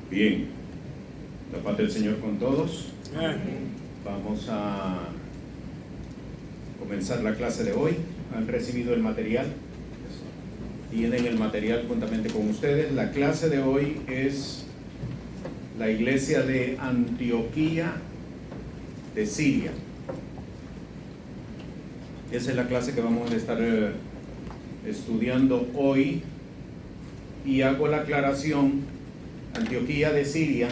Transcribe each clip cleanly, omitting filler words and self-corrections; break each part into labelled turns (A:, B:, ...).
A: Bien, la paz del Señor con todos.
B: Amén.
A: Vamos a comenzar la clase de hoy. Han recibido el material, tienen el material juntamente con ustedes. La clase de hoy es la iglesia de Antioquía de Siria. Esa es la clase que vamos a estar estudiando hoy, y hago la aclaración: Antioquía de Siria,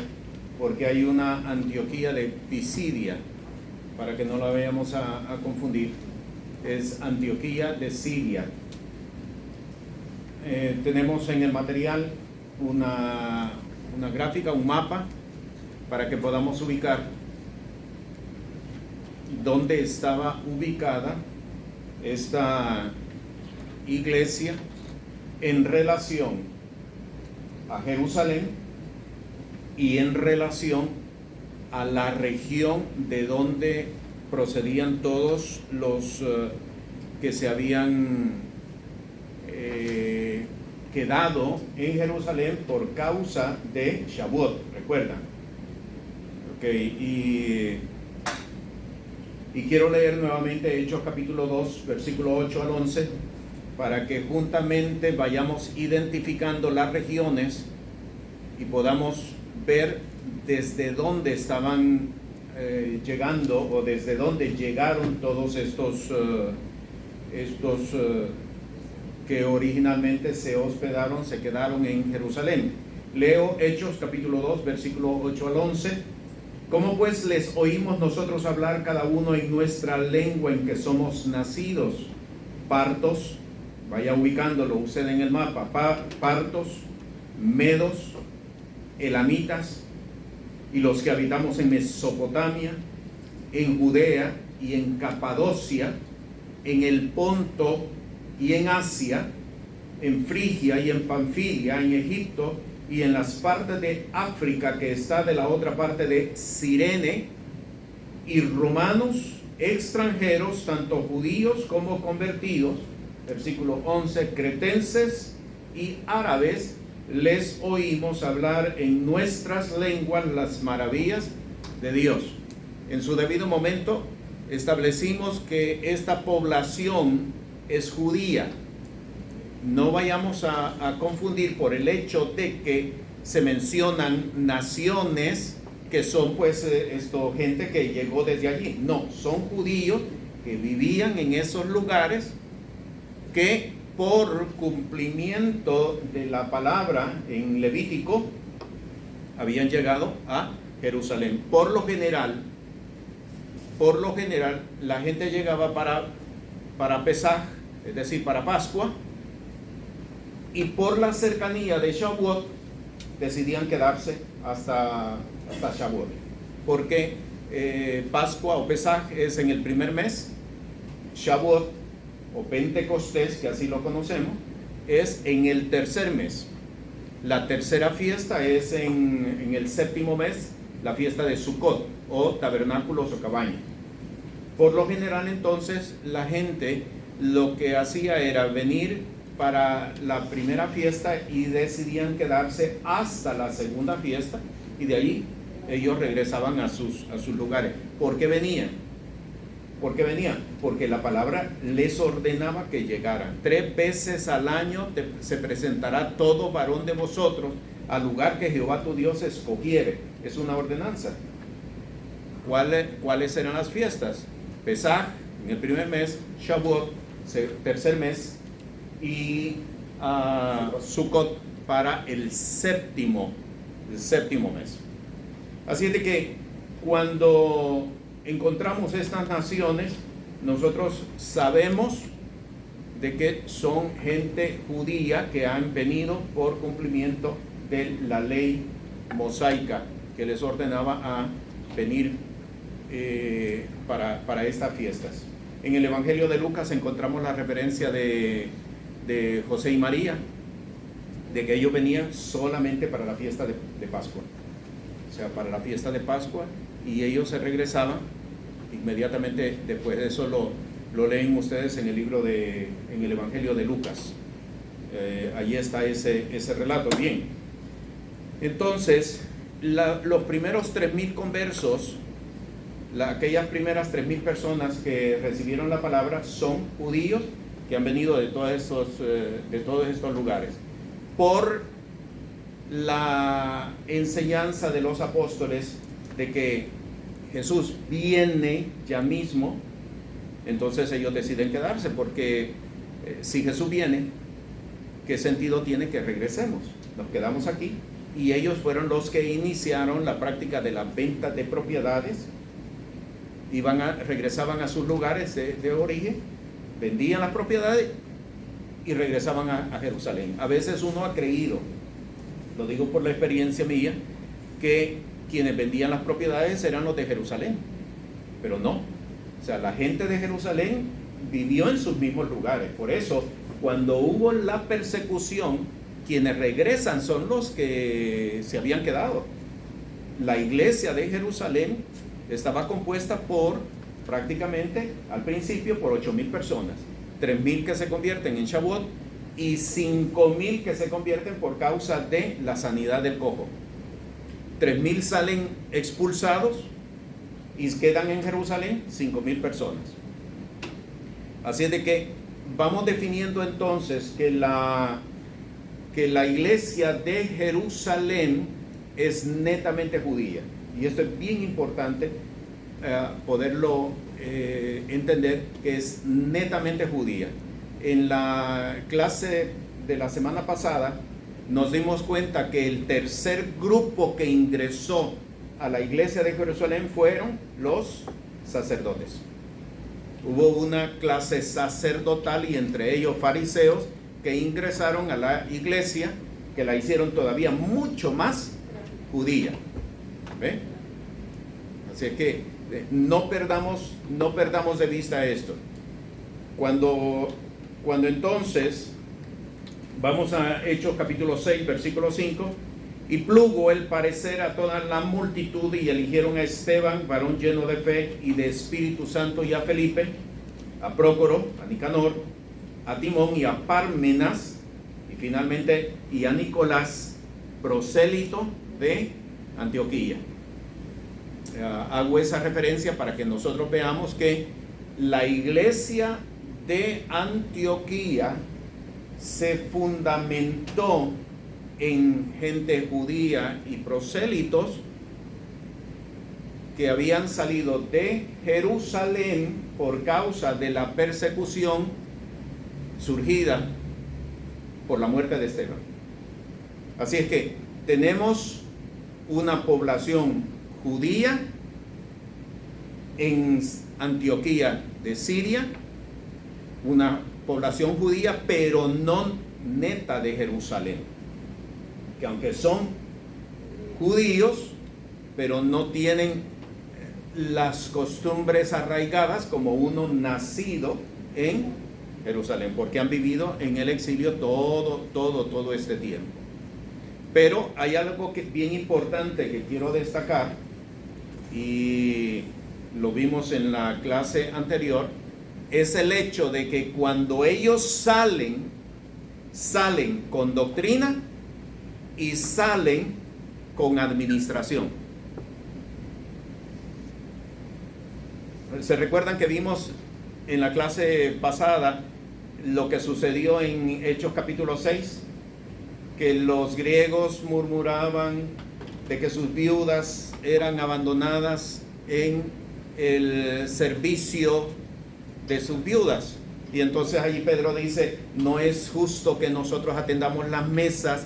A: porque hay una Antioquía de Pisidia, para que no la vayamos a confundir. Es Antioquía de Siria. Tenemos en el material una gráfica, un mapa, para que podamos ubicar dónde estaba ubicada esta iglesia en relación a Jerusalén y en relación a la región de donde procedían todos los que se habían quedado en Jerusalén por causa de Shavuot, ¿recuerdan? Y quiero leer nuevamente Hechos capítulo 2, versículo 8 al 11, para que juntamente vayamos identificando las regiones y podamos ver desde dónde estaban llegando, o desde dónde llegaron todos estos que originalmente se hospedaron, se quedaron en Jerusalén. Leo Hechos capítulo 2, versículo 8 al 11. ¿Cómo pues les oímos nosotros hablar cada uno en nuestra lengua en que somos nacidos? Partos, vaya ubicándolo usted en el mapa, partos, medos, elamitas, y los que habitamos en Mesopotamia, en Judea y en Capadocia, en el Ponto y en Asia, en Frigia y en Panfilia, en Egipto y en las partes de África que está de la otra parte de Cirene, y romanos, extranjeros, tanto judíos como convertidos, versículo 11, cretenses y árabes, les oímos hablar en nuestras lenguas las maravillas de Dios. En su debido momento establecimos que esta población es judía. No vayamos a confundir por el hecho de que se mencionan naciones que son pues gente que llegó desde allí. No, son judíos que vivían en esos lugares, que por cumplimiento de la palabra en Levítico habían llegado a Jerusalén. Por lo general la gente llegaba para Pesaj, es decir, para Pascua, y por la cercanía de Shavuot decidían quedarse hasta Shavuot, porque Pascua o Pesaj es en el primer mes, Shavuot o Pentecostés, que así lo conocemos, es en el tercer mes. La tercera fiesta es en el séptimo mes, la fiesta de Sukkot, o tabernáculos o cabañas. Por lo general, entonces, la gente lo que hacía era venir para la primera fiesta y decidían quedarse hasta la segunda fiesta, y de ahí ellos regresaban a sus lugares. ¿Por qué venían? Porque la palabra les ordenaba que llegaran. 3 veces al año se presentará todo varón de vosotros al lugar que Jehová tu Dios escogiere. Es una ordenanza. ¿Cuáles eran las fiestas? Pesaj en el primer mes, Shavuot tercer mes, y Sukkot para el séptimo mes. Así es de que cuando encontramos estas naciones, nosotros sabemos de que son gente judía que han venido por cumplimiento de la ley mosaica que les ordenaba a venir para estas fiestas. En el Evangelio de Lucas encontramos la referencia de José y María, de que ellos venían solamente para la fiesta de Pascua, o sea, para la fiesta de Pascua, y ellos se regresaban inmediatamente después de eso. Lo leen ustedes en el en el Evangelio de Lucas. Allí está ese relato. Bien, Entonces, los primeros 3,000 conversos, aquellas primeras 3,000 personas que recibieron la palabra son judíos que han venido de todos estos lugares. Por la enseñanza de los apóstoles de que Jesús viene ya mismo, entonces ellos deciden quedarse, porque si Jesús viene, ¿qué sentido tiene que regresemos? Nos quedamos aquí. Y ellos fueron los que iniciaron la práctica de la venta de propiedades. Regresaban a sus lugares de origen, vendían las propiedades y regresaban a Jerusalén. A veces uno ha creído, lo digo por la experiencia mía, que quienes vendían las propiedades eran los de Jerusalén, pero no. O sea, la gente de Jerusalén vivió en sus mismos lugares. Por eso, cuando hubo la persecución, quienes regresan son los que se habían quedado. La iglesia de Jerusalén estaba compuesta por, prácticamente al principio, por 8,000 personas. 3,000 que se convierten en Shavuot y 5,000 que se convierten por causa de la sanidad del cojo. 3,000 salen expulsados y quedan en Jerusalén 5,000 personas. Así es de que vamos definiendo entonces que la iglesia de Jerusalén es netamente judía. Y esto es bien importante poderlo entender, que es netamente judía. En la clase de la semana pasada nos dimos cuenta que el tercer grupo que ingresó a la iglesia de Jerusalén fueron los sacerdotes. Hubo una clase sacerdotal y entre ellos fariseos que ingresaron a la iglesia, que la hicieron todavía mucho más judía. ¿Ve? Así que no perdamos de vista esto. Cuando entonces vamos a Hechos capítulo 6, versículo 5, y plugo el parecer a toda la multitud y eligieron a Esteban, varón lleno de fe y de Espíritu Santo, y a Felipe, a Prócoro, a Nicanor, a Timón y a Pármenas, y finalmente y a Nicolás, prosélito de Antioquía. Hago esa referencia para que nosotros veamos que la iglesia de Antioquía se fundamentó en gente judía y prosélitos que habían salido de Jerusalén por causa de la persecución surgida por la muerte de Esteban. Así es que tenemos una población judía en Antioquía de Siria, una población judía pero no neta de Jerusalén, que aunque son judíos, pero no tienen las costumbres arraigadas como uno nacido en Jerusalén, porque han vivido en el exilio todo este tiempo. Pero hay algo que es bien importante que quiero destacar, y lo vimos en la clase anterior, es el hecho de que cuando ellos salen con doctrina y salen con administración. ¿Se recuerdan que vimos en la clase pasada lo que sucedió en Hechos capítulo 6? Que los griegos murmuraban de que sus viudas eran abandonadas en el servicio de sus viudas. Y entonces allí Pedro dice, no es justo que nosotros atendamos las mesas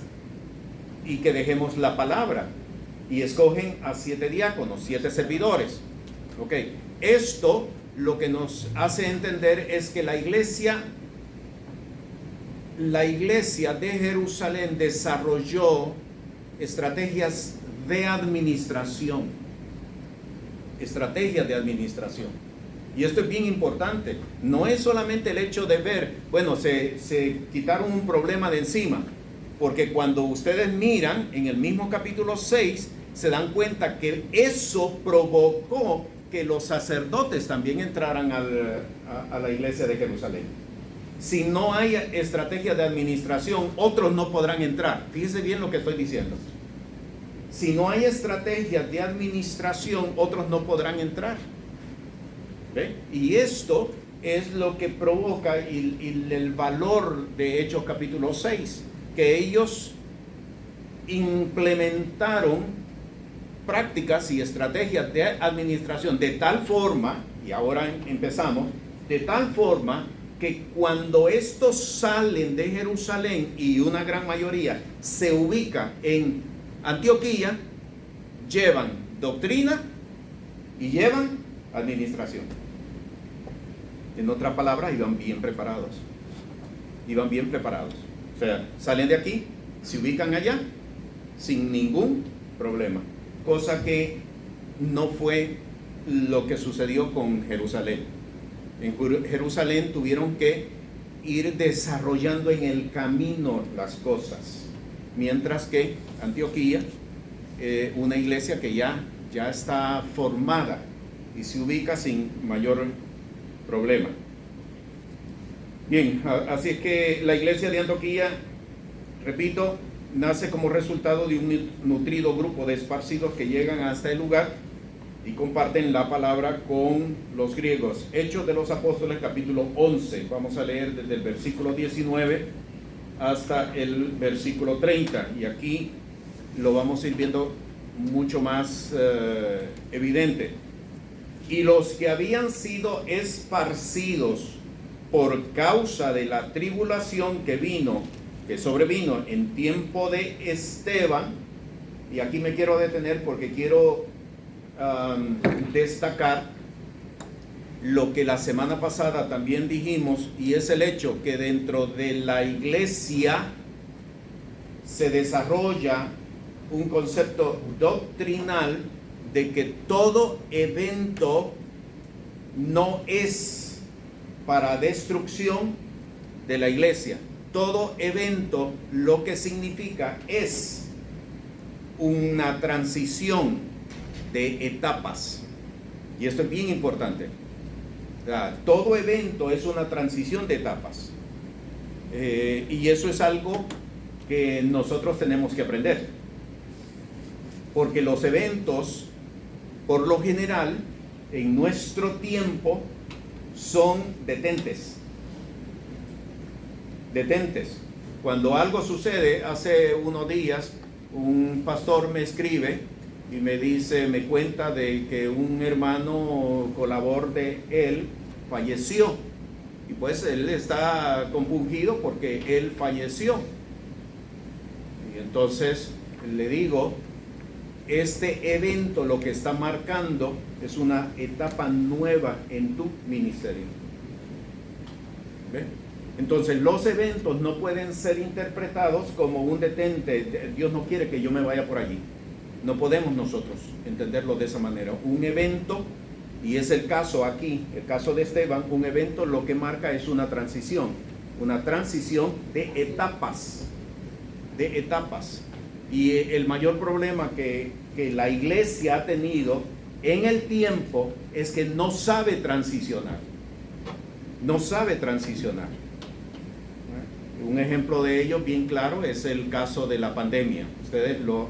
A: y que dejemos la palabra. Y escogen a 7 diáconos, 7 servidores. Ok, esto lo que nos hace entender es que la iglesia de Jerusalén desarrolló estrategias de administración. Y esto es bien importante. No es solamente el hecho de ver, bueno, se quitaron un problema de encima, porque cuando ustedes miran en el mismo capítulo 6, se dan cuenta que eso provocó que los sacerdotes también entraran a la iglesia de Jerusalén. Si no hay estrategia de administración, otros no podrán entrar. Fíjense bien lo que estoy diciendo. Si no hay estrategias de administración, otros no podrán entrar. ¿Ve? Y esto es lo que provoca el valor de Hechos capítulo 6, que ellos implementaron prácticas y estrategias de administración de tal forma, y ahora empezamos, de tal forma que cuando estos salen de Jerusalén y una gran mayoría se ubica en Antioquía, llevan doctrina y llevan administración. En otras palabras, iban bien preparados. Iban bien preparados. O sea, salen de aquí, se ubican allá sin ningún problema. Cosa que no fue lo que sucedió con Jerusalén. En Jerusalén tuvieron que ir desarrollando en el camino las cosas. Mientras que Antioquía, una iglesia que ya está formada y se ubica sin mayor problema. Bien, así es que la iglesia de Antioquía, repito, nace como resultado de un nutrido grupo de esparcidos que llegan hasta el lugar y comparten la palabra con los griegos. Hechos de los Apóstoles, capítulo 11. Vamos a leer desde el versículo 19 hasta el versículo 30. Y aquí lo vamos a ir viendo mucho más evidente. Y los que habían sido esparcidos por causa de la tribulación que sobrevino en tiempo de Esteban, y aquí me quiero detener porque quiero destacar lo que la semana pasada también dijimos, y es el hecho que dentro de la iglesia se desarrolla un concepto doctrinal de que todo evento no es para destrucción de la iglesia. Todo evento lo que significa es una transición de etapas. Y esto es bien importante. Todo evento es una transición de etapas. Y eso es algo que nosotros tenemos que aprender. Porque los eventos, por lo general, en nuestro tiempo, son detentes. Detentes. Cuando algo sucede, hace unos días, un pastor me escribe y me dice, me cuenta de que un hermano colaborador de él falleció. Y pues él está compungido porque él falleció. Y entonces le digo, este evento lo que está marcando es una etapa nueva en tu ministerio. ¿Ve? Entonces los eventos no pueden ser interpretados como un detente. Dios no quiere que yo me vaya por allí. No podemos nosotros entenderlo de esa manera. Un evento, y es el caso aquí, el caso de Esteban, un evento lo que marca es una transición de etapas. De etapas. Y el mayor problema que la iglesia ha tenido en el tiempo es que no sabe transicionar. No sabe transicionar. Un ejemplo de ello bien claro es el caso de la pandemia. Ustedes lo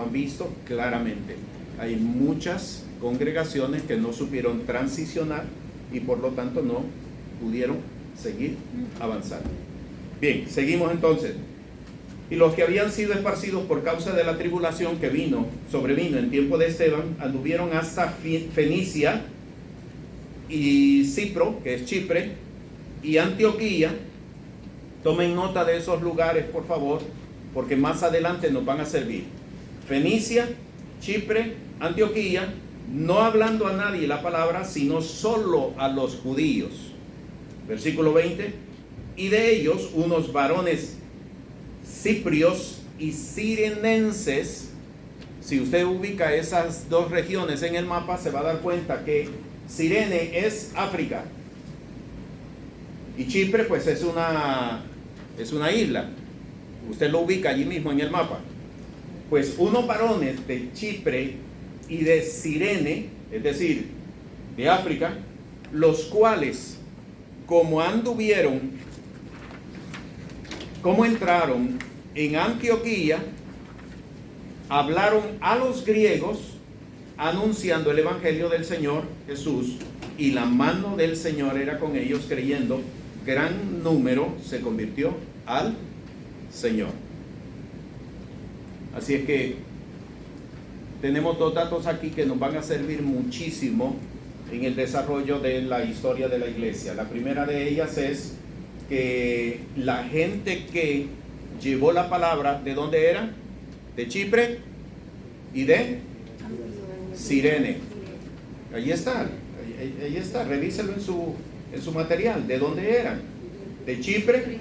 A: han visto claramente. Hay muchas congregaciones que no supieron transicionar y por lo tanto no pudieron seguir avanzando. Bien, seguimos entonces. Y los que habían sido esparcidos por causa de la tribulación que sobrevino en tiempo de Esteban, anduvieron hasta Fenicia y Cipro, que es Chipre, y Antioquía. Tomen nota de esos lugares, por favor, porque más adelante nos van a servir. Fenicia, Chipre, Antioquía, no hablando a nadie la palabra, sino solo a los judíos. Versículo 20. Y de ellos unos varones ciprios y sirenenses. Si usted ubica esas dos regiones en el mapa, se va a dar cuenta que Cirene es África y Chipre pues es una isla. Usted lo ubica allí mismo en el mapa. Pues unos varones de Chipre y de Cirene, es decir, de África, los cuales como entraron en Antioquía, hablaron a los griegos anunciando el evangelio del Señor Jesús, y la mano del Señor era con ellos, creyendo. Gran número se convirtió al Señor. Así es que tenemos dos datos aquí que nos van a servir muchísimo en el desarrollo de la historia de la iglesia. La primera de ellas es que la gente que llevó la palabra, ¿de dónde era? De Chipre y de Cirene. Ahí está, revíselo en su material. ¿De dónde eran? De Chipre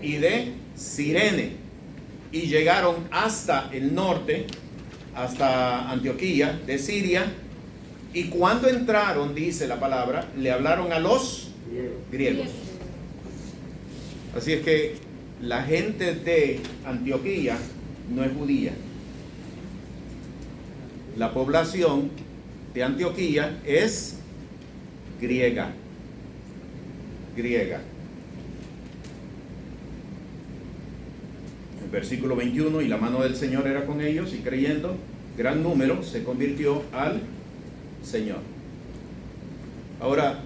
A: y de Cirene. Y llegaron hasta el norte, hasta Antioquía de Siria. Y cuando entraron, dice la palabra, le hablaron a los griegos. Así es que la gente de Antioquía no es judía. La población de Antioquía es griega. Griega. El versículo 21, y la mano del Señor era con ellos, y creyendo, gran número se convirtió al Señor. Ahora,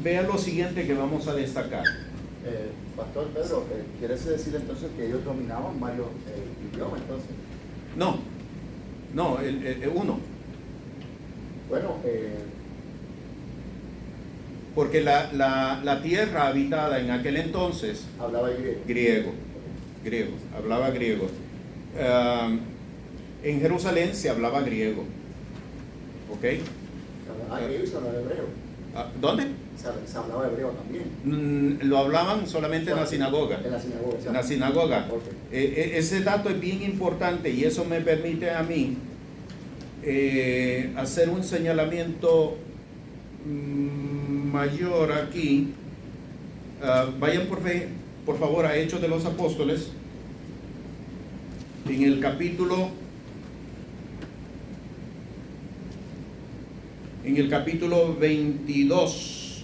A: vean lo siguiente que vamos a destacar.
B: Pastor Pedro, ¿quieres decir entonces que ellos dominaban varios idiomas entonces?
A: No, uno.
B: Bueno,
A: porque la tierra habitada en aquel entonces
B: hablaba griego.
A: Hablaba griego. En Jerusalén se hablaba griego. ¿Ok?
B: Griego y se hablaba hebreo.
A: ¿Dónde?
B: Se hablaba hebreo también.
A: Lo hablaban solamente en la sinagoga.
B: En la sinagoga.
A: En la sinagoga.
B: Okay.
A: Ese dato es bien importante, y eso me permite a mí hacer un señalamiento mayor aquí. Vayan por favor a Hechos de los Apóstoles, en el capítulo 22.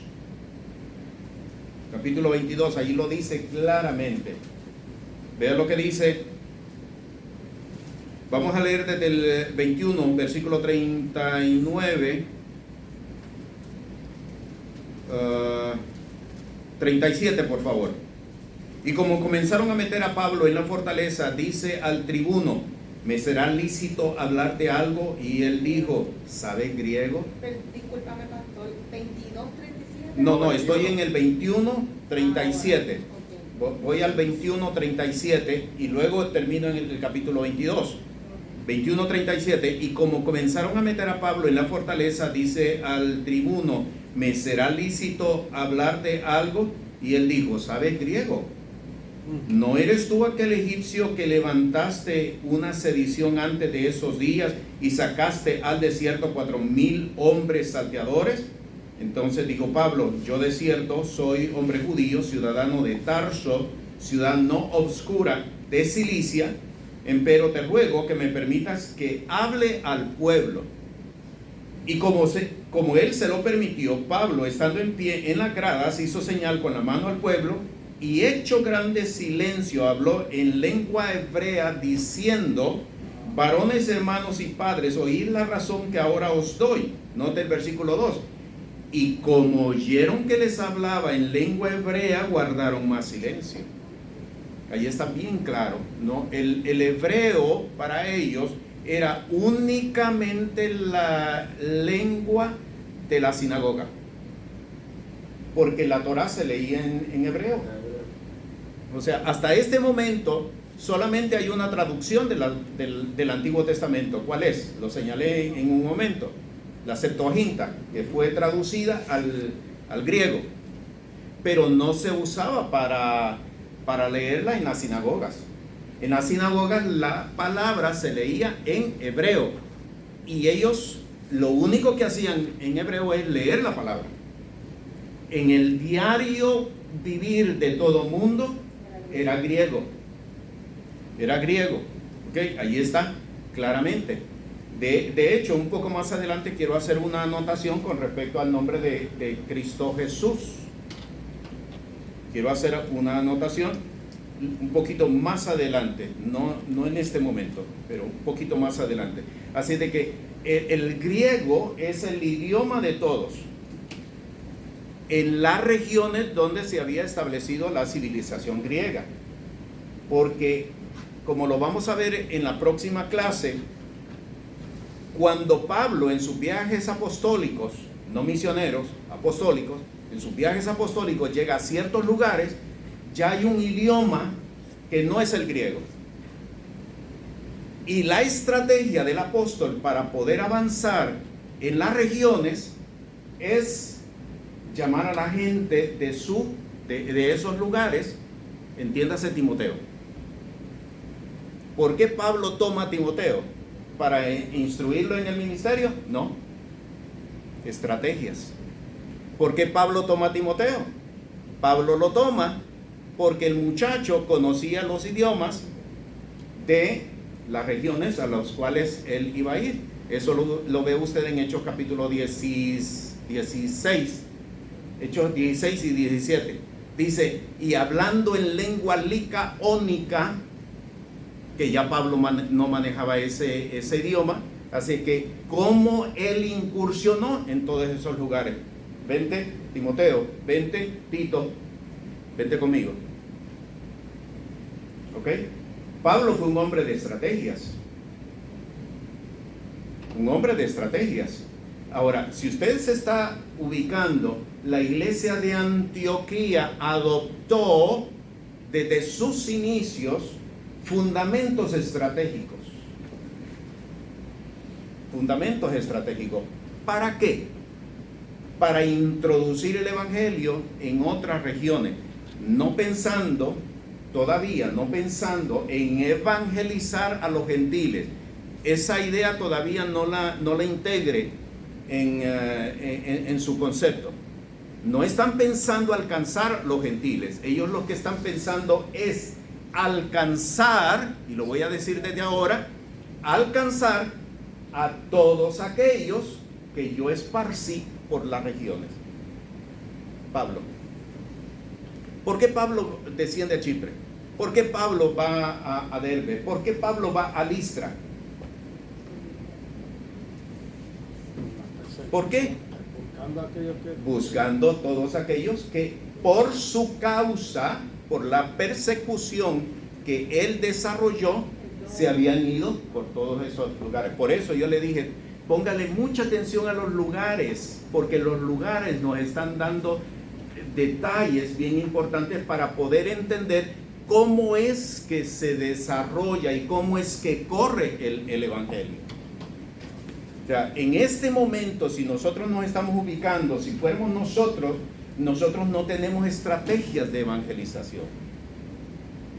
A: Capítulo 22, allí lo dice claramente. Vean lo que dice. Vamos a leer desde el 21, versículo 39, 37, por favor. Y como comenzaron a meter a Pablo en la fortaleza, dice al tribuno: ¿me será lícito hablarte algo? Y él dijo: ¿sabes griego?
C: Pero, discúlpame, pastor, 22, 37.
A: No, estoy en el 21, 37. Voy al 21, 37 y luego termino en el capítulo 22. 21, 37. Y como comenzaron a meter a Pablo en la fortaleza, dice al tribuno: ¿me será lícito hablarte algo? Y él dijo: ¿sabes griego? ¿No eres tú aquel egipcio que levantaste una sedición antes de esos días y sacaste al desierto 4,000 hombres salteadores? Entonces dijo Pablo: yo de cierto soy hombre judío, ciudadano de Tarso, ciudad no obscura de Cilicia, empero te ruego que me permitas que hable al pueblo. Y como él se lo permitió, Pablo, estando en pie en las gradas, hizo señal con la mano al pueblo, y hecho grande silencio, habló en lengua hebrea, diciendo: varones, hermanos y padres, oíd la razón que ahora os doy. Note el versículo 2. Y como oyeron que les hablaba en lengua hebrea, guardaron más silencio. Ahí está bien claro, ¿no? El hebreo para ellos era únicamente la lengua de la sinagoga, porque la Torá se leía en hebreo. O sea, hasta este momento solamente hay una traducción del Antiguo Testamento. ¿Cuál es? Lo señalé en un momento: la Septuaginta, que fue traducida al griego, pero no se usaba para leerla en las sinagogas. En las sinagogas la palabra se leía en hebreo, y ellos lo único que hacían en hebreo es leer la palabra. En el diario vivir de todo mundo era griego. ¿Ok? Ahí está claramente. De hecho, un poco más adelante quiero hacer una anotación con respecto al nombre de Cristo Jesús. Quiero hacer una anotación un poquito más adelante, no en este momento, pero un poquito más adelante. Así de que el griego es el idioma de todos en las regiones donde se había establecido la civilización griega. Porque, como lo vamos a ver en la próxima clase, cuando Pablo en sus viajes apostólicos, no misioneros, apostólicos, en sus viajes apostólicos llega a ciertos lugares, ya hay un idioma que no es el griego. Y la estrategia del apóstol para poder avanzar en las regiones es llamar a la gente de esos lugares, entiéndase Timoteo. ¿Por qué Pablo toma a Timoteo? ¿Para instruirlo en el ministerio? No. Estrategias. ¿Por qué Pablo toma a Timoteo? Pablo lo toma porque el muchacho conocía los idiomas de las regiones a las cuales él iba a ir. Eso lo ve usted en Hechos capítulo 16, Hechos 16 y 17. Dice, y hablando en lengua licaónica, que ya Pablo no manejaba ese idioma, así que cómo él incursionó en todos esos lugares. Vente, Timoteo, vente, Tito, vente conmigo. ¿Ok? Pablo fue un hombre de estrategias. Un hombre de estrategias. Ahora, si usted se está ubicando, la iglesia de Antioquía adoptó desde sus inicios fundamentos estratégicos. Fundamentos estratégicos. ¿Para qué? Para introducir el evangelio en otras regiones, no pensando en evangelizar a los gentiles. Esa idea todavía no la integre en su concepto. No están pensando alcanzar los gentiles. Ellos lo que están pensando es alcanzar, y lo voy a decir desde ahora, alcanzar a todos aquellos que yo esparcí por las regiones. Pablo. ¿Por qué Pablo desciende a Chipre? ¿Por qué Pablo va a Derbe? ¿Por qué Pablo va a Listra? ¿Por qué? Buscando todos aquellos que por su causa, por la persecución que él desarrolló, se habían ido por todos esos lugares. Por eso yo le dije, póngale mucha atención a los lugares, porque los lugares nos están dando detalles bien importantes para poder entender cómo es que se desarrolla y cómo es que corre el evangelio. O sea, en este momento, si nosotros nos estamos ubicando, si fuéramos nosotros no tenemos estrategias de evangelización.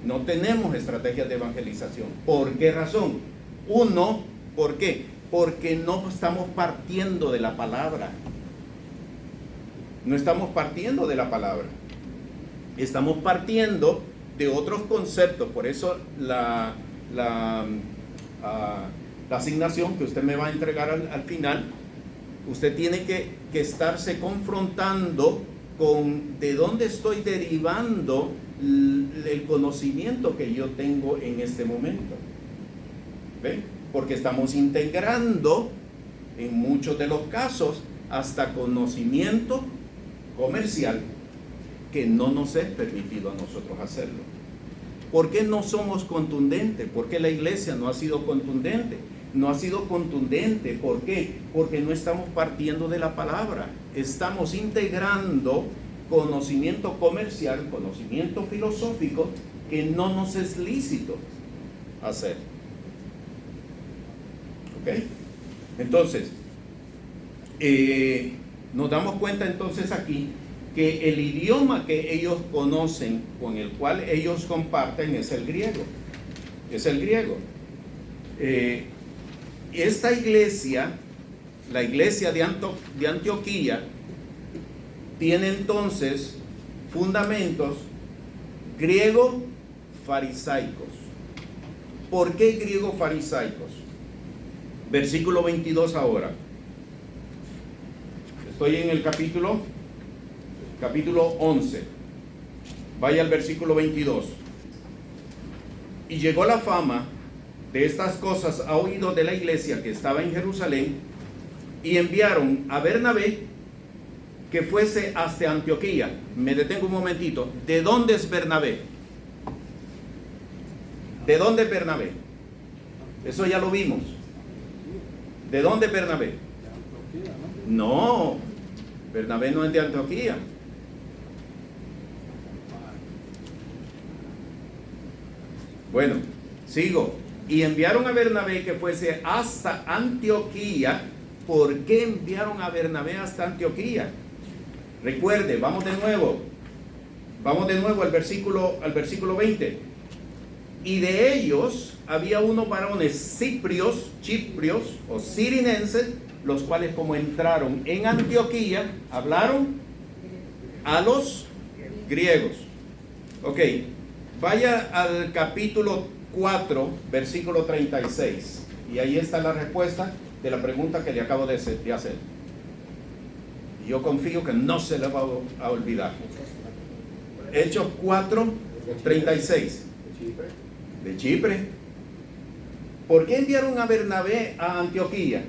A: No tenemos estrategias de evangelización. ¿Por qué razón? Uno, ¿por qué? Porque no estamos partiendo de la palabra. No estamos partiendo de la palabra. Estamos partiendo de otros conceptos. Por eso la asignación que usted me va a entregar al final, usted tiene que estarse confrontando con de dónde estoy derivando el conocimiento que yo tengo en este momento. ¿Ve? Porque estamos integrando en muchos de los casos hasta conocimiento comercial que no nos es permitido a nosotros hacerlo. ¿Por qué no somos contundentes? ¿Por qué la iglesia no ha sido contundente? No ha sido contundente. ¿Por qué? Porque no estamos partiendo de la palabra. Estamos integrando conocimiento comercial, conocimiento filosófico que no nos es lícito hacer. ¿Ok? Entonces, nos damos cuenta entonces aquí que el idioma que ellos conocen, con el cual ellos comparten, es el griego. Es el griego. Esta iglesia, la iglesia de Antioquía, tiene entonces fundamentos griego-farisaicos. ¿Por qué griego-farisaicos? Versículo 22 ahora. Estoy en el capítulo 11. Vaya al versículo 22. Y llegó la fama de estas cosas a oído de la iglesia que estaba en Jerusalén, y enviaron a Bernabé que fuese hasta Antioquía. Me detengo un momentito. ¿De dónde es Bernabé? ¿De dónde es Bernabé? Eso ya lo vimos. ¿De dónde es Bernabé? No, Bernabé no es de Antioquía. Bueno, sigo. Y enviaron a Bernabé que fuese hasta Antioquía. ¿Por qué enviaron a Bernabé hasta Antioquía? Recuerde, vamos de nuevo al versículo 20. Y de ellos había unos varones ciprios o cirinenses, los cuales como entraron en Antioquía, hablaron a los griegos. Ok, vaya al capítulo 4, versículo 36. Y ahí está la respuesta de la pregunta que le acabo de hacer. Y yo confío que no se le va a olvidar. Hechos 4, 36. De Chipre. ¿Por qué enviaron a Bernabé a Antioquía?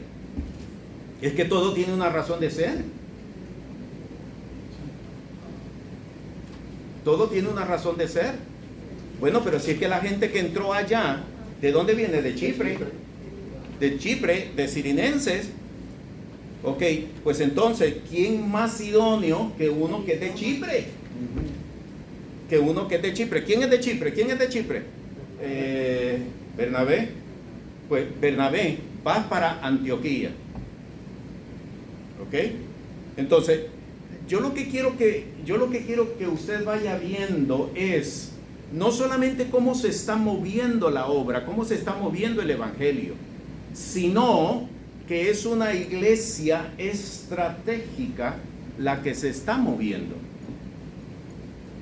A: Es que todo tiene una razón de ser. Todo tiene una razón de ser. Bueno, pero si es que la gente que entró allá, ¿de dónde viene? De Chipre. De Chipre, de cirinenses. Ok, pues entonces, ¿quién más idóneo que uno que es de Chipre? Que uno que es de Chipre. ¿Quién es de Chipre? ¿Quién es de Chipre? Bernabé. Pues Bernabé va para Antioquía. ¿Ok? Entonces, yo lo que quiero que usted vaya viendo es no solamente cómo se está moviendo la obra, cómo se está moviendo el evangelio, sino que es una iglesia estratégica la que se está moviendo.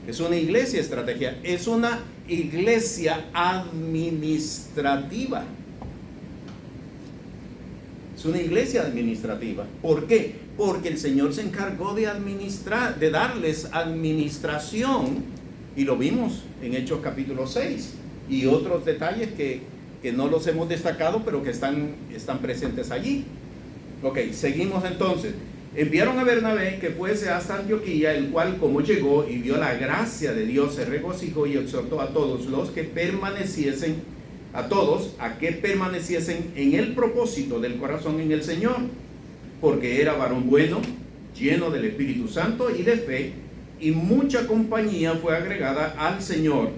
A: Es una iglesia estratégica, es una iglesia administrativa. Es una iglesia administrativa. ¿Por qué? Porque el Señor se encargó de administrar, de darles administración, y lo vimos en Hechos capítulo 6, y otros detalles que no los hemos destacado, pero que están presentes allí. Ok, seguimos entonces. Enviaron a Bernabé que fuese hasta Antioquía, el cual, como llegó y vio la gracia de Dios, se regocijó y exhortó a todos los que permaneciesen, a que permaneciesen en el propósito del corazón en el Señor, porque era varón bueno, lleno del Espíritu Santo y de fe, y mucha compañía fue agregada al Señor.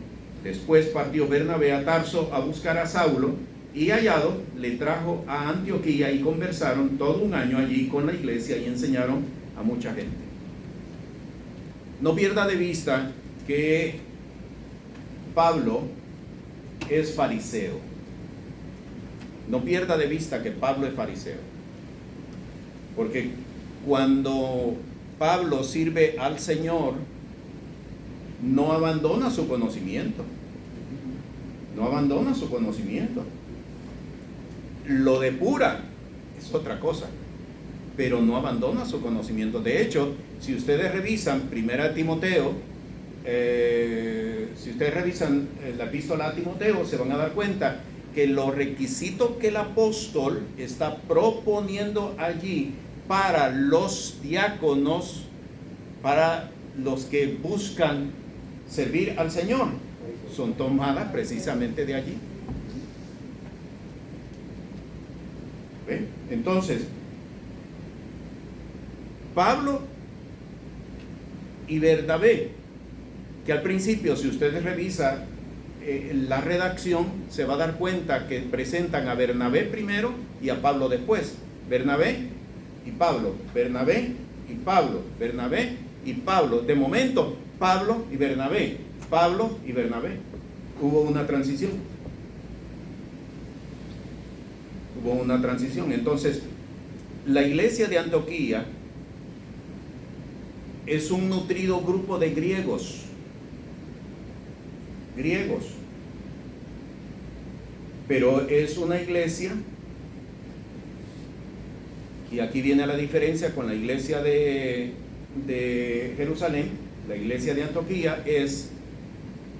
A: Después partió Bernabé a Tarso a buscar a Saulo, y hallado le trajo a Antioquía, y conversaron todo un año allí con la iglesia y enseñaron a mucha gente. No pierda de vista que Pablo es fariseo. No pierda de vista que Pablo es fariseo. Porque cuando Pablo sirve al Señor, no abandona su conocimiento. No abandona su conocimiento. Lo depura, es otra cosa, pero no abandona su conocimiento. De hecho, si ustedes revisan 1 Timoteo, si ustedes revisan la epístola a Timoteo, se van a dar cuenta que los requisitos que el apóstol está proponiendo allí para los diáconos, para los que buscan servir al Señor, son tomadas precisamente de allí. ¿Ven? Entonces, Pablo y Bernabé, que al principio, si ustedes revisan la redacción, se va a dar cuenta que presentan a Bernabé primero y a Pablo después. Bernabé y Pablo, Bernabé y Pablo, Bernabé y Pablo. De momento, Pablo y Bernabé, Pablo y Bernabé. Hubo una transición. Hubo una transición. Entonces, la iglesia de Antioquía es un nutrido grupo de griegos. Pero es una iglesia, y aquí viene la diferencia con la iglesia de Jerusalén. La iglesia de Antioquía es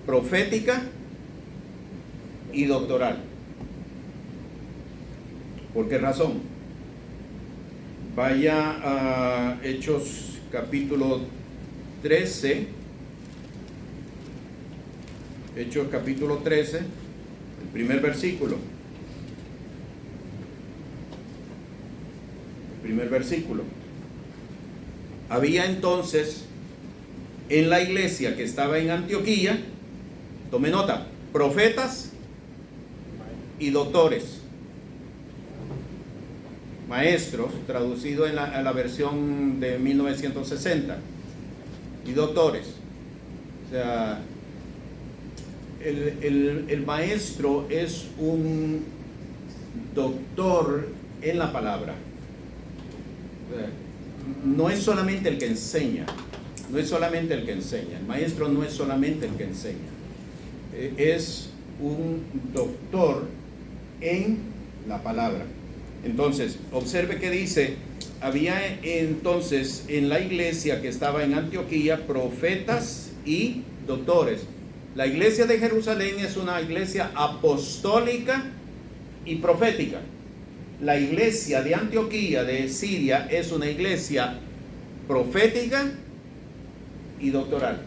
A: profética y doctoral. ¿Por qué razón? Vaya a Hechos capítulo 13. Hechos capítulo 13, el primer versículo. El primer versículo. Había entonces en la iglesia que estaba en Antioquía, tome nota, profetas y doctores, maestros, traducido en la versión de 1960, y doctores. O sea, el maestro es un doctor en la palabra. O sea, no es solamente el que enseña, no es solamente el que enseña, el maestro no es solamente el que enseña, es un doctor en la palabra. Entonces, observe que dice, había entonces en la iglesia que estaba en Antioquía profetas y doctores. La iglesia de Jerusalén es una iglesia apostólica y profética. La iglesia de Antioquía de Siria es una iglesia profética y doctoral.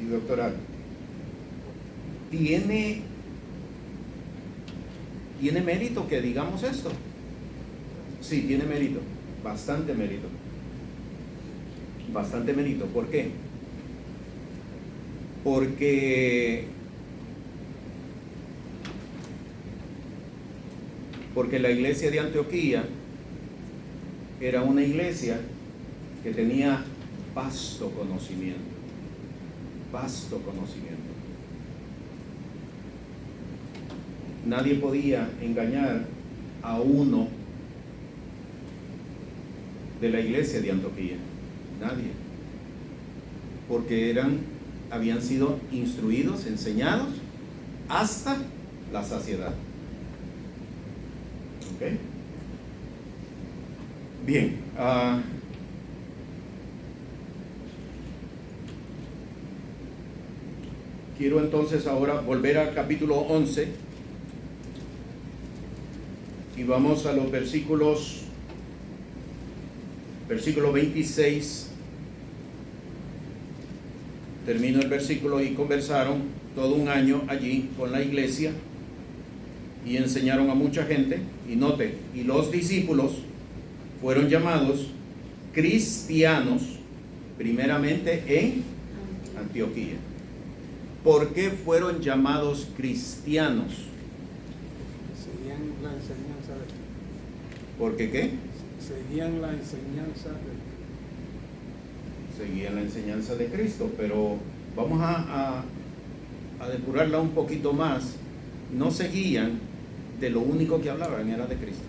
A: Y doctoral. ¿Tiene mérito que digamos esto? Sí, tiene mérito, bastante mérito. Bastante mérito. ¿Por qué? Porque la iglesia de Antioquía era una iglesia que tenía vasto conocimiento. Vasto conocimiento. Nadie podía engañar a uno de la iglesia de Antioquía. Nadie. Porque habían sido instruidos, enseñados hasta la saciedad. ¿Ok? Bien. Quiero entonces ahora volver al capítulo 11 y vamos a los versículo 26. Termino el versículo: y conversaron todo un año allí con la iglesia y enseñaron a mucha gente. Y note, y los discípulos fueron llamados cristianos primeramente en Antioquía. ¿Por qué fueron llamados cristianos?
D: Seguían la enseñanza de Cristo.
A: ¿Por qué qué?
D: Seguían la enseñanza de Cristo.
A: Seguían la enseñanza de Cristo, pero vamos a depurarla un poquito más. No seguían de lo único que hablaban, era de Cristo.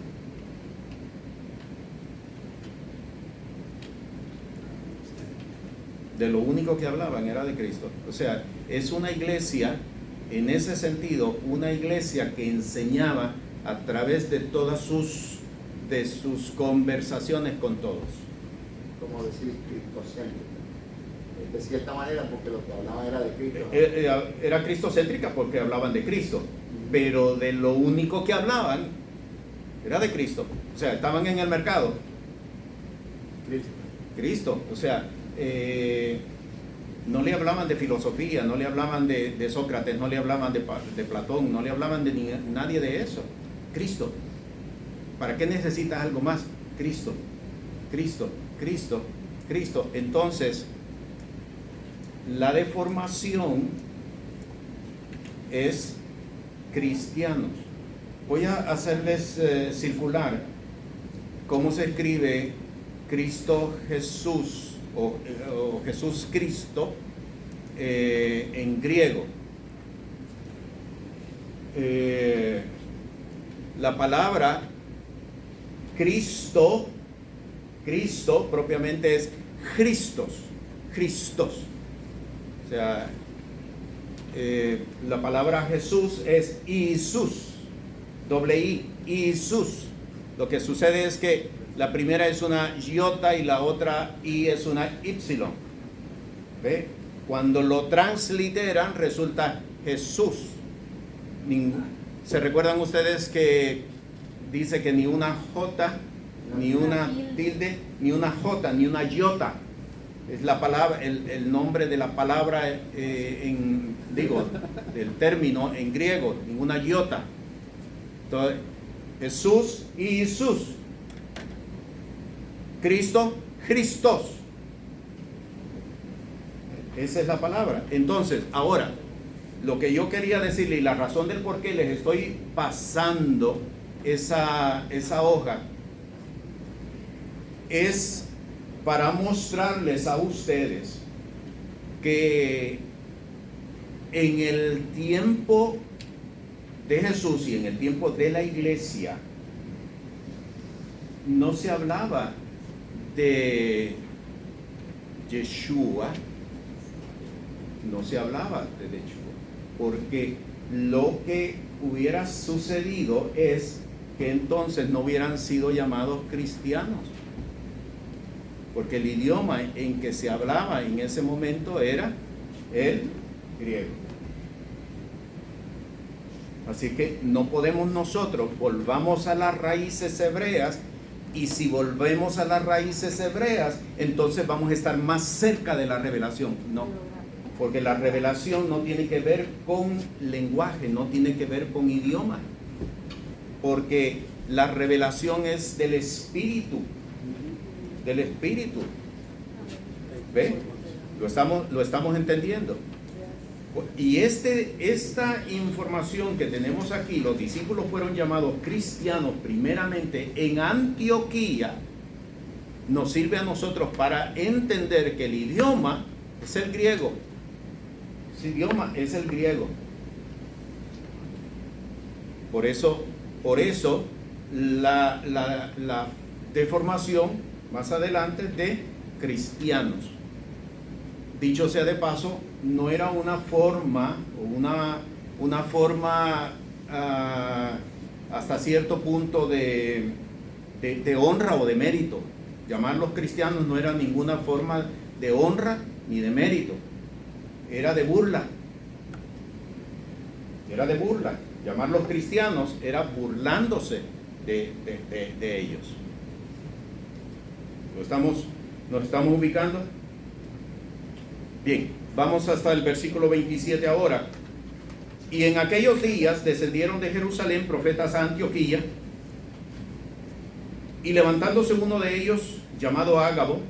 A: De lo único que hablaban era de Cristo. O sea, es una iglesia, en ese sentido, una iglesia que enseñaba a través de todas sus conversaciones con todos.
B: Como decir cristocéntrica. De cierta manera, porque lo que hablaban era de Cristo.
A: Era cristocéntrica porque hablaban de Cristo, pero de lo único que hablaban era de Cristo. O sea, estaban en el mercado. Cristo. O sea, no le hablaban de filosofía, no le hablaban de Sócrates, no le hablaban de Platón, no le hablaban de nadie de eso. Cristo. ¿Para qué necesitas algo más? Cristo, Cristo, Cristo, Cristo. Entonces, la deformación es cristianos. Voy a hacerles circular cómo se escribe Cristo Jesús o Jesús Cristo en griego. La palabra Cristo propiamente es Christos. O sea, la palabra Jesús es Jesús, doble I, Jesús. Lo que sucede es que la primera es una iota y la otra I es una Y. ¿Ve? Cuando lo transliteran resulta Jesús. ¿Se recuerdan ustedes que dice que ni una J, ni una tilde, ni una J, ni una iota? Es la palabra, el nombre de la palabra del término en griego, ninguna iota. Entonces, Jesús y Jesús. Cristo, Christos. Esa es la palabra. Entonces, ahora, lo que yo quería decirle y la razón del por qué les estoy pasando esa hoja es para mostrarles a ustedes que en el tiempo de Jesús y en el tiempo de la iglesia no se hablaba de Yeshua, no se hablaba de Yeshua, porque lo que hubiera sucedido es que entonces no hubieran sido llamados cristianos, porque el idioma en que se hablaba en ese momento era el griego. Así que no podemos nosotros, volvamos a las raíces hebreas, y si volvemos a las raíces hebreas, entonces vamos a estar más cerca de la revelación. No, porque la revelación no tiene que ver con lenguaje, no tiene que ver con idioma, porque la revelación es del Espíritu, del Espíritu. ¿Ve? Lo estamos entendiendo. Y esta información que tenemos aquí, los discípulos fueron llamados cristianos primeramente en Antioquía, nos sirve a nosotros para entender que el idioma es el griego. Ese idioma es el griego. Por eso la deformación más adelante de cristianos. Dicho sea de paso, no era una forma hasta cierto punto de honra o de mérito. Llamarlos cristianos no era ninguna forma de honra ni de mérito. Era de burla. Era de burla. Llamarlos cristianos era burlándose de ellos. ¿Nos estamos ubicando? Bien, vamos hasta el versículo 27 ahora. Y en aquellos días descendieron de Jerusalén profetas a Antioquía, y levantándose uno de ellos, llamado Ágabo,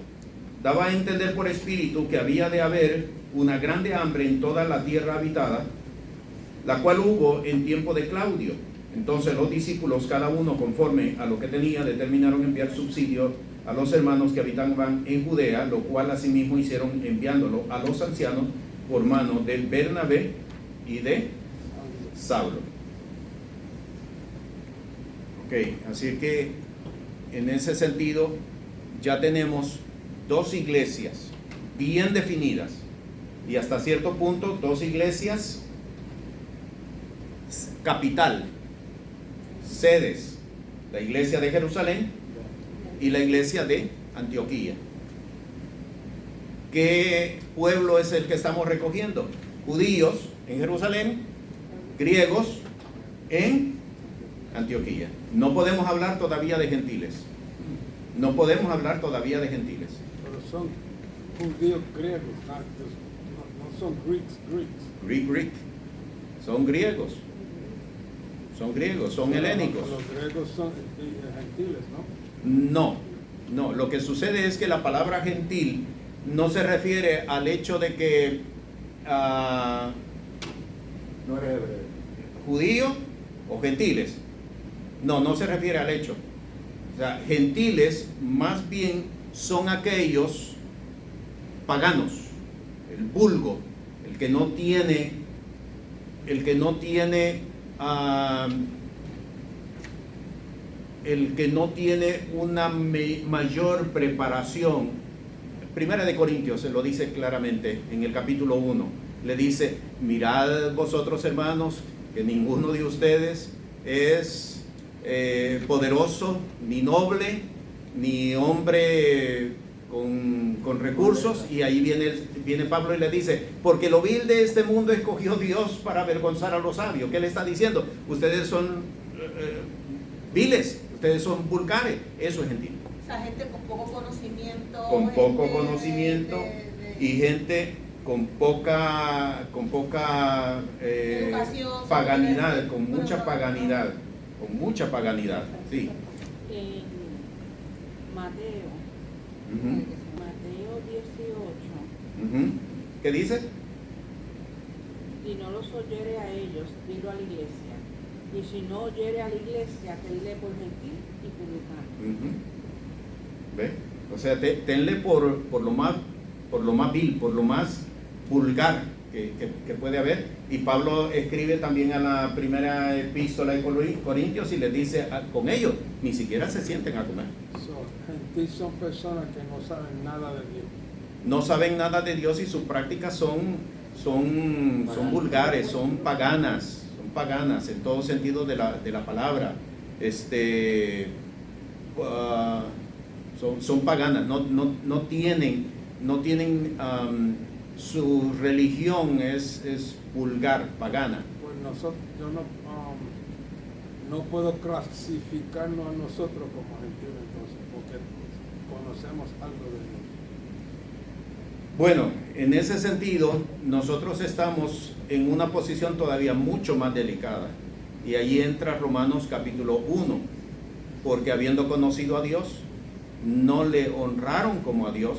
A: daba a entender por espíritu que había de haber una grande hambre en toda la tierra habitada, la cual hubo en tiempo de Claudio. Entonces los discípulos, cada uno conforme a lo que tenía, determinaron enviar subsidio a los hermanos que habitaban en Judea, lo cual asimismo hicieron, enviándolo a los ancianos por mano de Bernabé y de Saulo. Ok, así que en ese sentido ya tenemos dos iglesias bien definidas, y hasta cierto punto dos iglesias capital, sedes, la iglesia de Jerusalén y la iglesia de Antioquía. ¿Qué pueblo es el que estamos recogiendo? Judíos en Jerusalén, griegos en Antioquía. No podemos hablar todavía de gentiles. No podemos hablar todavía de gentiles.
D: Pero son judíos griegos, no son Greeks.
A: Greek. Son griegos. Son griegos, son helénicos.
D: Los griegos son gentiles, ¿no?
A: No, lo que sucede es que la palabra gentil no se refiere al hecho de que
B: No eres hebreo.
A: judío o gentiles. No se refiere al hecho. O sea, gentiles más bien son aquellos paganos, el vulgo, el que no tiene una mayor preparación. Primera de Corintios se lo dice claramente en el capítulo 1. Le dice: mirad vosotros, hermanos, que ninguno de ustedes es poderoso, ni noble, ni hombre con recursos, y ahí viene Pablo y le dice, porque lo vil de este mundo escogió Dios para avergonzar a los sabios. ¿Qué le está diciendo? Ustedes son viles, ustedes son vulgares, eso es gentil.
C: O sea, gente con poco conocimiento.
A: Con poco
C: gente
A: conocimiento y gente con poca
C: educación,
A: paganidad, con
C: pero
A: mucha
C: no,
A: paganidad, sí.
E: En Mateo,
A: Ujú,
E: Mateo 18,
A: ujú. ¿Qué dice?
E: si no los oyere a ellos, dilo a la iglesia. Y si no oyere a la iglesia, tenle por gentil y publicano.
A: Ujú. ¿Ve? O sea, tenle por lo más vil, por lo más vulgar que puede haber. Y Pablo escribe también a la primera epístola de Corintios y les dice, con ellos ni siquiera se sienten a comer.
D: Gentil son personas que no saben nada de Dios.
A: No saben nada de Dios y sus prácticas son vulgares, son paganas en todo sentido de la palabra. Son paganas, no tienen su religión es vulgar, pagana.
D: Pues yo no puedo clasificarnos a nosotros como gentiles entonces, porque conocemos algo de Dios.
A: Bueno, en ese sentido, nosotros estamos en una posición todavía mucho más delicada. Y ahí entra Romanos capítulo 1, porque habiendo conocido a Dios, no le honraron como a Dios.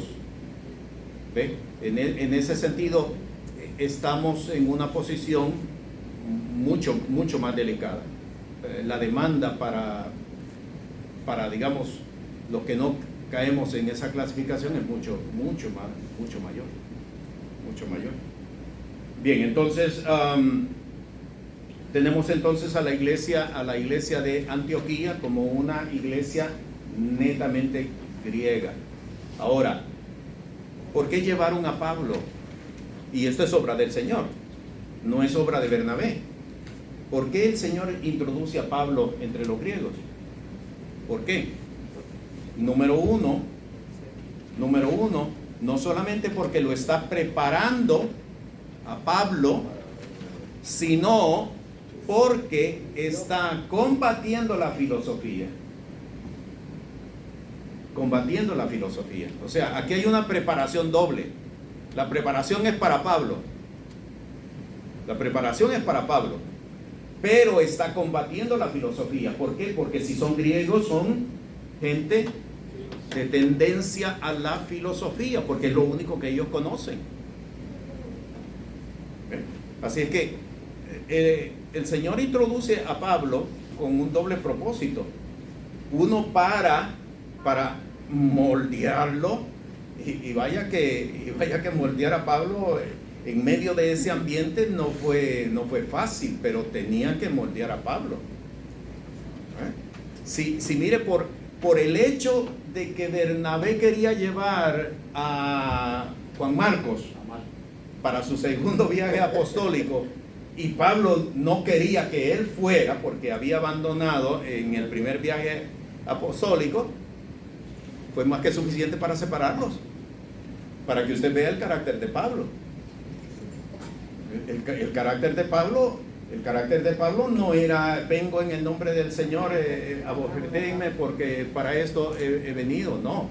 A: ¿Ve? En ese sentido, estamos en una posición mucho más delicada. La demanda para digamos, los que no caemos en esa clasificación es mucho mayor. Bien, entonces tenemos entonces a la iglesia de Antioquía como una iglesia netamente griega. Ahora, ¿por qué llevaron a Pablo? Y esto es obra del Señor, no es obra de Bernabé. ¿Por qué el Señor introduce a Pablo entre los griegos? ¿Por qué? Número uno, no solamente porque lo está preparando a Pablo, sino porque está combatiendo la filosofía. O sea, aquí hay una preparación doble. La preparación es para Pablo. Pero está combatiendo la filosofía. ¿Por qué? Porque si son griegos, son gente de tendencia a la filosofía, porque es lo único que ellos conocen. Así es que el Señor introduce a Pablo con un doble propósito. Uno para moldearlo, y vaya que moldear a Pablo en medio de ese ambiente no fue fácil, pero tenía que moldear a Pablo. Si mire, por el hecho de que Bernabé quería llevar a Juan Marcos para su segundo viaje apostólico, y Pablo no quería que él fuera porque había abandonado en el primer viaje apostólico, fue más que suficiente para separarlos, para que usted vea el carácter de Pablo. El carácter de Pablo no era vengo en el nombre del Señor, aborrécenme porque para esto he venido, no.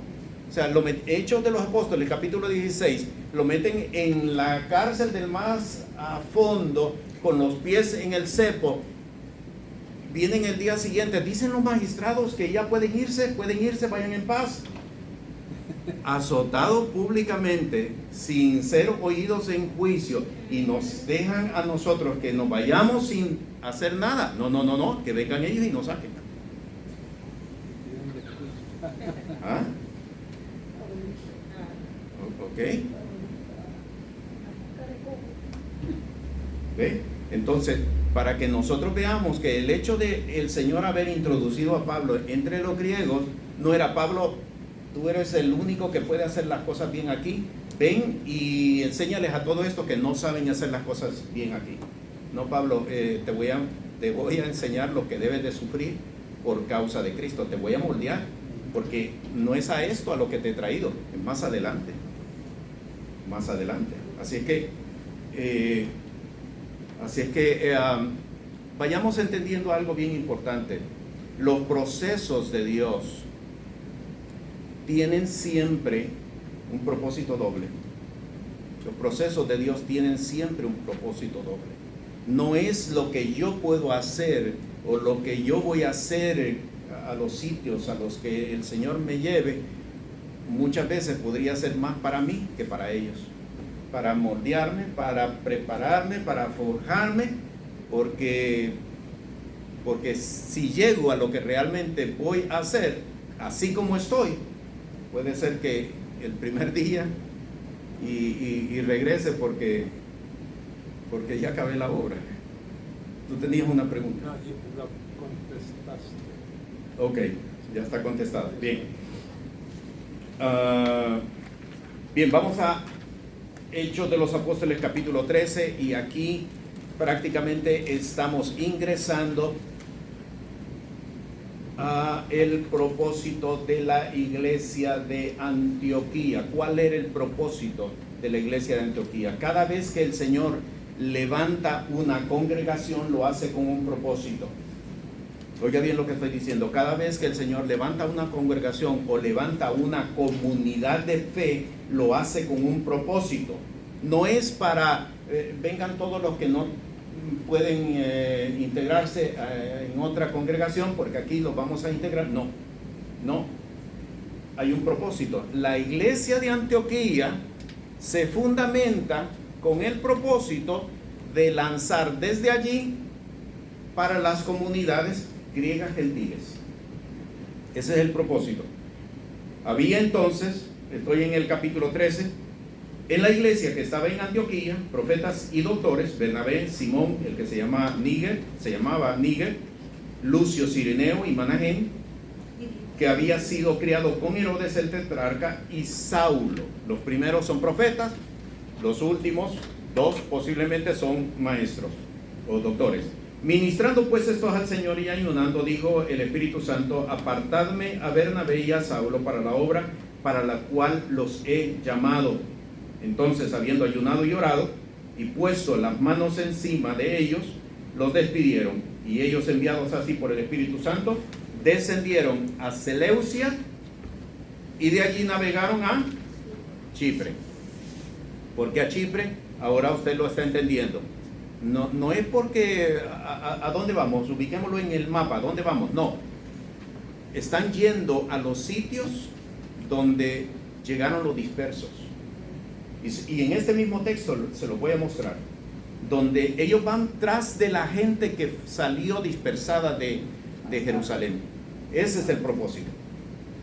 A: O sea, Hechos de los Apóstoles, capítulo 16, lo meten en la cárcel del más a fondo, con los pies en el cepo. Vienen el día siguiente, dicen los magistrados que ya pueden irse, vayan en paz. Azotados públicamente, sin ser oídos en juicio, y nos dejan a nosotros que nos vayamos sin hacer nada. No, que vengan ellos y nos saquen. ¿Ah? Ok. ¿Ve? Entonces, para que nosotros veamos que el hecho de el Señor haber introducido a Pablo entre los griegos, no era Pablo, tú eres el único que puede hacer las cosas bien aquí, ven y enséñales a todo esto que no saben hacer las cosas bien aquí. No, Pablo, te voy a enseñar lo que debes de sufrir por causa de Cristo, te voy a moldear. porque no es a esto a lo que te he traído, es más adelante. Más adelante. Así es que vayamos entendiendo algo bien importante. Los procesos de Dios tienen siempre un propósito doble. Los procesos de Dios tienen siempre un propósito doble. No es lo que yo puedo hacer o lo que yo voy a hacer a los sitios a los que el Señor me lleve. Muchas veces podría ser más para mí que para ellos, para moldearme, para prepararme, para forjarme, porque si llego a lo que realmente voy a hacer, así como estoy, puede ser que el primer día y regrese porque ya acabé la obra. Tú tenías una pregunta.
D: No, lo contestaste.
A: Ok, ya está contestada. Bien. Bien, vamos a Hechos de los Apóstoles capítulo 13 y aquí prácticamente estamos ingresando a el propósito de la iglesia de Antioquía. ¿Cuál era el propósito de la iglesia de Antioquía? Cada vez que el Señor levanta una congregación, lo hace con un propósito. Oiga bien lo que estoy diciendo. Cada vez que el Señor levanta una congregación o levanta una comunidad de fe, lo hace con un propósito. No es para vengan todos los que no pueden integrarse en otra congregación porque aquí los vamos a integrar. No, hay un propósito. La iglesia de Antioquía se fundamenta con el propósito de lanzar desde allí para las comunidades griegas gentiles. Ese es el propósito. Había entonces, estoy en el capítulo 13, en la iglesia que estaba en Antioquía, profetas y doctores: Bernabé, Simón, el que se llamaba Níger, Lucio, Cireneo y Manahén, que había sido criado con Herodes el tetrarca, y Saulo. Los primeros son profetas, los últimos dos posiblemente son maestros o doctores. Ministrando pues estos al Señor y ayunando, dijo el Espíritu Santo: apartadme a Bernabé y a Saulo para la obra para la cual los he llamado. Entonces, habiendo ayunado y orado y puesto las manos encima de ellos, los despidieron. Y ellos, enviados así por el Espíritu Santo, descendieron a Seleucia y de allí navegaron a Chipre. ¿Por qué a Chipre? Ahora usted lo está entendiendo. No es porque ¿a dónde vamos? Ubiquémoslo en el mapa. ¿A dónde vamos? No. Están yendo a los sitios donde llegaron los dispersos. Y en este mismo texto se lo voy a mostrar. Donde ellos van tras de la gente que salió dispersada de Jerusalén. Ese es el propósito.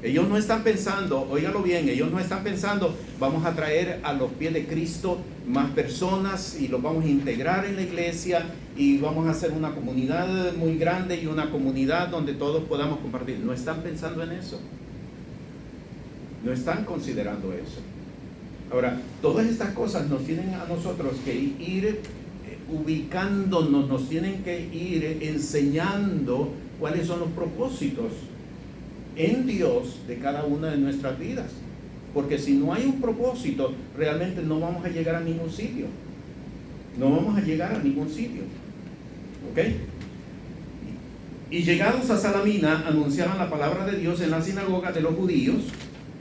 A: Ellos no están pensando, óigalo bien, ellos no están pensando: vamos a traer a los pies de Cristo más personas y los vamos a integrar en la iglesia y vamos a hacer una comunidad muy grande y una comunidad donde todos podamos compartir. No están pensando en eso. No están considerando eso. Ahora, todas estas cosas nos tienen a nosotros que ir ubicándonos, nos tienen que ir enseñando cuáles son los propósitos en Dios de cada una de nuestras vidas. Porque si no hay un propósito, realmente no vamos a llegar a ningún sitio. No vamos a llegar a ningún sitio. ¿Ok? Y llegados a Salamina, anunciaban la palabra de Dios en la sinagoga de los judíos,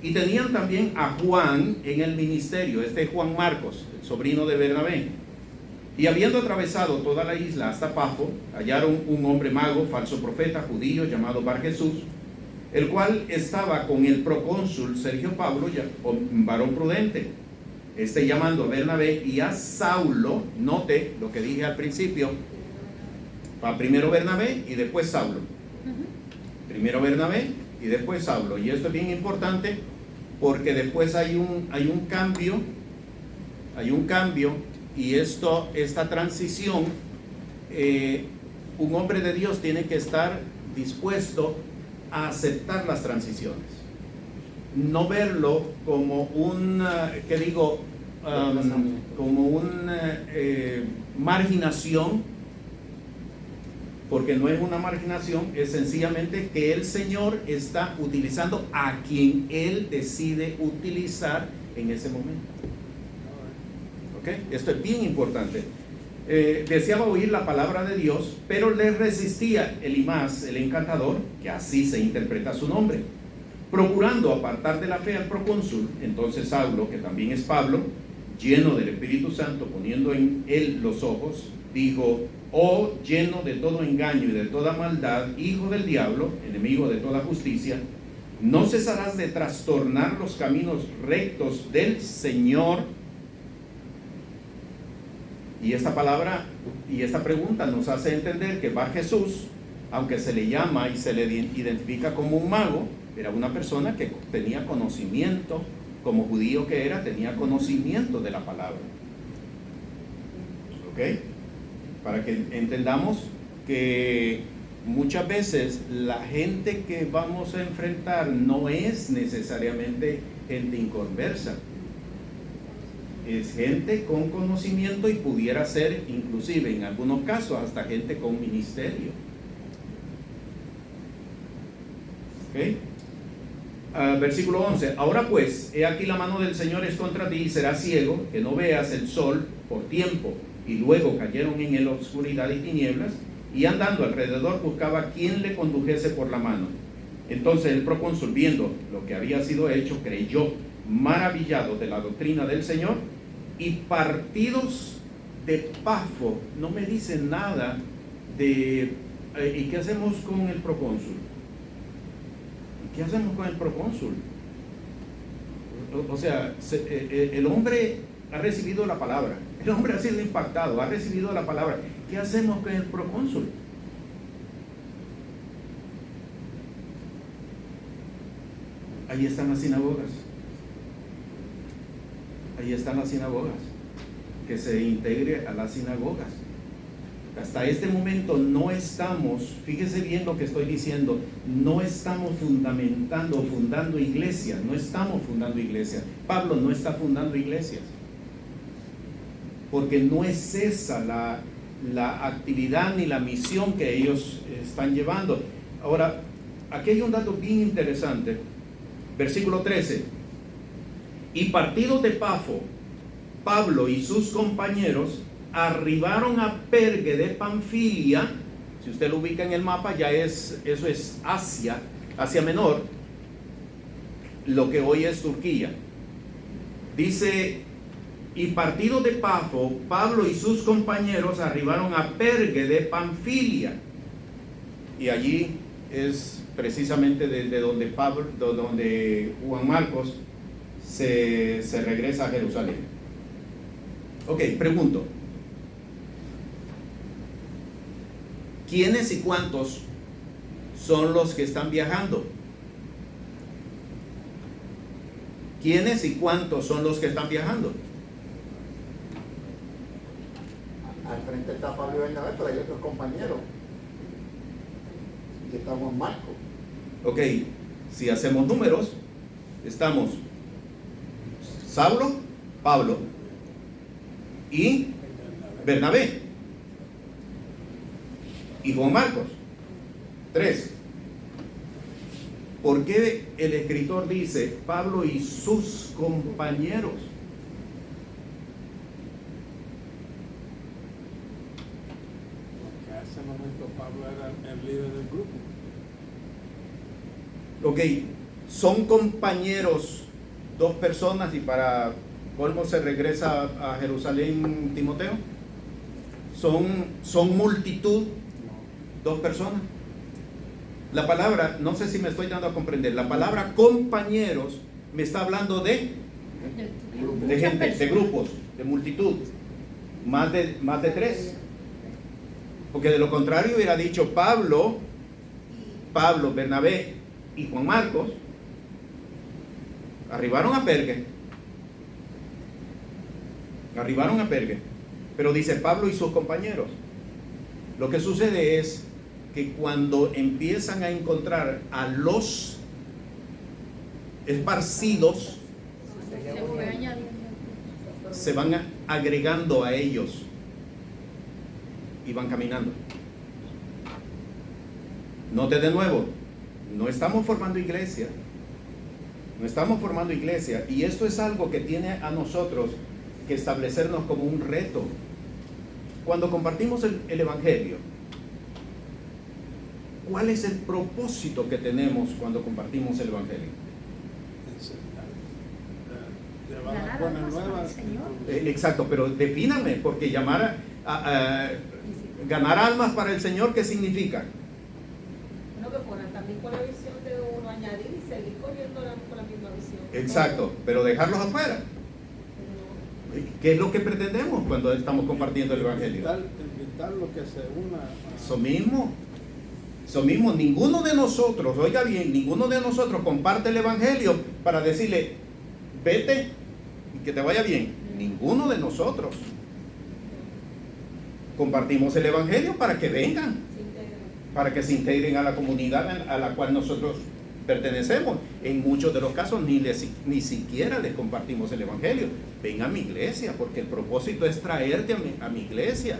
A: y tenían también a Juan en el ministerio. Este es Juan Marcos, el sobrino de Bernabé. Y habiendo atravesado toda la isla hasta Pafo, hallaron un hombre mago, falso profeta, judío, llamado Bar Jesús, el cual estaba con el procónsul Sergio Paulo, un varón prudente. Este, llamando a Bernabé y a Saulo, note lo que dije al principio, primero Bernabé y después Saulo. Primero Bernabé y después Saulo. Y esto es bien importante porque después hay un cambio, y esta transición, un hombre de Dios tiene que estar dispuesto a aceptar las transiciones, no verlo como marginación, porque no es una marginación, es sencillamente que el Señor está utilizando a quien Él decide utilizar en ese momento. ¿Ok? Esto es bien importante. Deseaba oír la palabra de Dios, pero le resistía Elimas, el encantador, que así se interpreta su nombre, procurando apartar de la fe al procónsul. Entonces Saulo, que también es Pablo, lleno del Espíritu Santo, poniendo en él los ojos, dijo: oh, lleno de todo engaño y de toda maldad, hijo del diablo, enemigo de toda justicia, ¿no cesarás de trastornar los caminos rectos del Señor? Y esta palabra y esta pregunta nos hace entender que Bar Jesús, aunque se le llama y se le identifica como un mago, era una persona que tenía conocimiento, como judío que era, tenía conocimiento de la palabra. ¿Ok? Para que entendamos que muchas veces la gente que vamos a enfrentar no es necesariamente gente inconversa. Es gente con conocimiento y pudiera ser inclusive en algunos casos hasta gente con ministerio. ¿Ok? Versículo 11. Ahora pues, he aquí la mano del Señor es contra ti y serás ciego, que no veas el sol por tiempo. Y luego cayeron en él oscuridad y tinieblas, y andando alrededor buscaba quien le condujese por la mano. Entonces el procónsul, viendo lo que había sido hecho, creyó, maravillado de la doctrina del Señor. Y partidos de Pafo, no me dicen nada de ¿y qué hacemos con el procónsul? ¿Qué hacemos con el procónsul? O sea, el hombre ha recibido la palabra, el hombre ha sido impactado, ha recibido la palabra. ¿Qué hacemos con el procónsul? Ahí están las sinagogas. Ahí están las sinagogas. Que se integre a las sinagogas. Hasta este momento no estamos, fíjese bien lo que estoy diciendo, no estamos fundando iglesias, no estamos fundando iglesias. Pablo no está fundando iglesias, porque no es esa la actividad ni la misión que ellos están llevando. Ahora, aquí hay un dato bien interesante, versículo 13. Y partidos de Pafo, Pablo y sus compañeros arribaron a Perge de Panfilia. Si usted lo ubica en el mapa, eso es Asia Menor, lo que hoy es Turquía. Dice: y partido de Pafo, Pablo y sus compañeros arribaron a Perge de Panfilia. Y allí es precisamente desde donde donde Juan Marcos se regresa a Jerusalén. Ok, pregunto: ¿quiénes y cuántos son los que están viajando? ¿Quiénes y cuántos son los que están viajando?
B: Al frente está Pablo y Bernabé, pero hay otros compañeros. Y estamos Marco.
A: Ok, si hacemos números, estamos Saulo, Pablo y Bernabé y Juan Marcos. 3. ¿Por qué el escritor dice Pablo y sus compañeros?
D: Porque a ese momento Pablo era el líder del grupo.
A: Ok, son compañeros 2 personas y para colmo se regresa a Jerusalén Timoteo. Son multitud, 2 personas. La palabra, no sé si me estoy dando a comprender, la palabra compañeros me está hablando de gente, de grupos, de multitud, más de 3. Porque de lo contrario hubiera dicho Pablo, Bernabé y Juan Marcos arribaron a Perge, pero dice Pablo y sus compañeros. Lo que sucede es que cuando empiezan a encontrar a los esparcidos, se van agregando a ellos y van caminando. Note de nuevo, no estamos formando iglesia. No estamos formando iglesia. Y esto es algo que tiene a nosotros que establecernos como un reto. Cuando compartimos el Evangelio, ¿cuál es el propósito que tenemos cuando compartimos el Evangelio?
D: Enseñar. Llevar las
F: Ganar
D: buenas
F: almas para
D: nuevas.
F: el Señor.
A: Exacto, pero defíname, porque ganar almas para el Señor, ¿qué significa?
C: Bueno, que poner también con la visión de uno, añadir y seguir corriendo con la misma visión.
A: Exacto, pero dejarlos afuera. ¿Qué es lo que pretendemos cuando estamos compartiendo el Evangelio?
D: Invitarlo que se una.
A: Eso mismo, ninguno de nosotros, oiga bien, ninguno de nosotros comparte el Evangelio para decirle, vete y que te vaya bien. Ninguno de nosotros. Compartimos el Evangelio para que vengan, para que se integren a la comunidad a la cual nosotros pertenecemos. En muchos de los casos ni siquiera les compartimos el Evangelio. Ven a mi iglesia, porque el propósito es traerte a mi iglesia.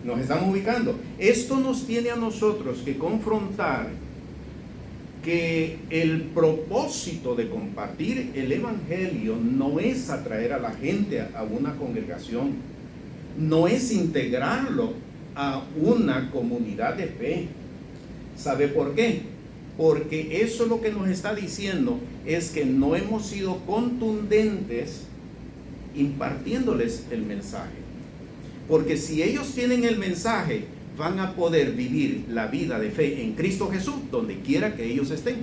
A: Nos estamos ubicando. Esto nos tiene a nosotros que confrontar que el propósito de compartir el Evangelio no es atraer a la gente a una congregación, no es integrarlo a una comunidad de fe. ¿Sabe por qué? Porque eso lo que nos está diciendo es que no hemos sido contundentes impartiéndoles el mensaje. Porque si ellos tienen el mensaje, van a poder vivir la vida de fe en Cristo Jesús donde quiera que ellos estén.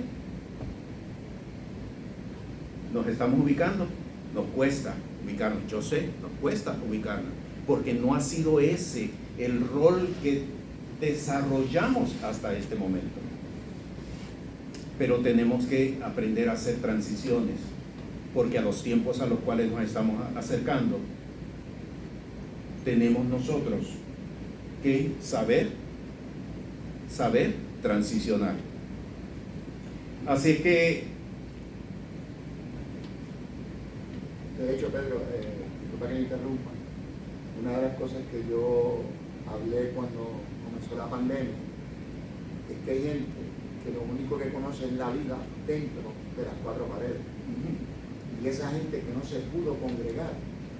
A: Nos estamos ubicando, nos cuesta ubicarnos, yo sé, nos cuesta ubicarnos, porque no ha sido ese el rol que desarrollamos hasta este momento. Pero tenemos que aprender a hacer transiciones, porque a los tiempos a los cuales nos estamos acercando, tenemos nosotros que saber transicionar. Así que,
B: de hecho, Pedro, disculpa que me interrumpa, una de las cosas que yo hablé cuando comenzó la pandemia es que hay gente que lo único que conoce es la vida dentro de las cuatro paredes. Y esa gente que no se pudo congregar,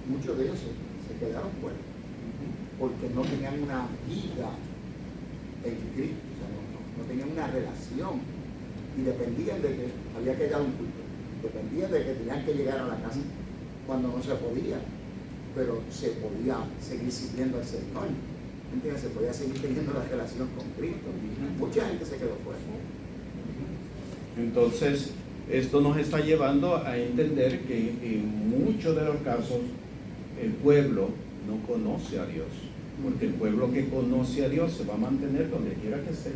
B: muchos de ellos se quedaron fuera, porque no tenían una vida en Cristo, o sea, no tenían una relación, y dependían de que había que dar un culto, dependían de que tenían que llegar a la casa cuando no se podía, pero se podía seguir sirviendo al Señor, ¿entiendes? Se podía seguir teniendo la relación con Cristo. Mucha gente se quedó fuera.
A: entonces, esto nos está llevando a entender que en muchos de los casos el pueblo no conoce a Dios, porque el pueblo que conoce a Dios se va a mantener donde quiera que esté,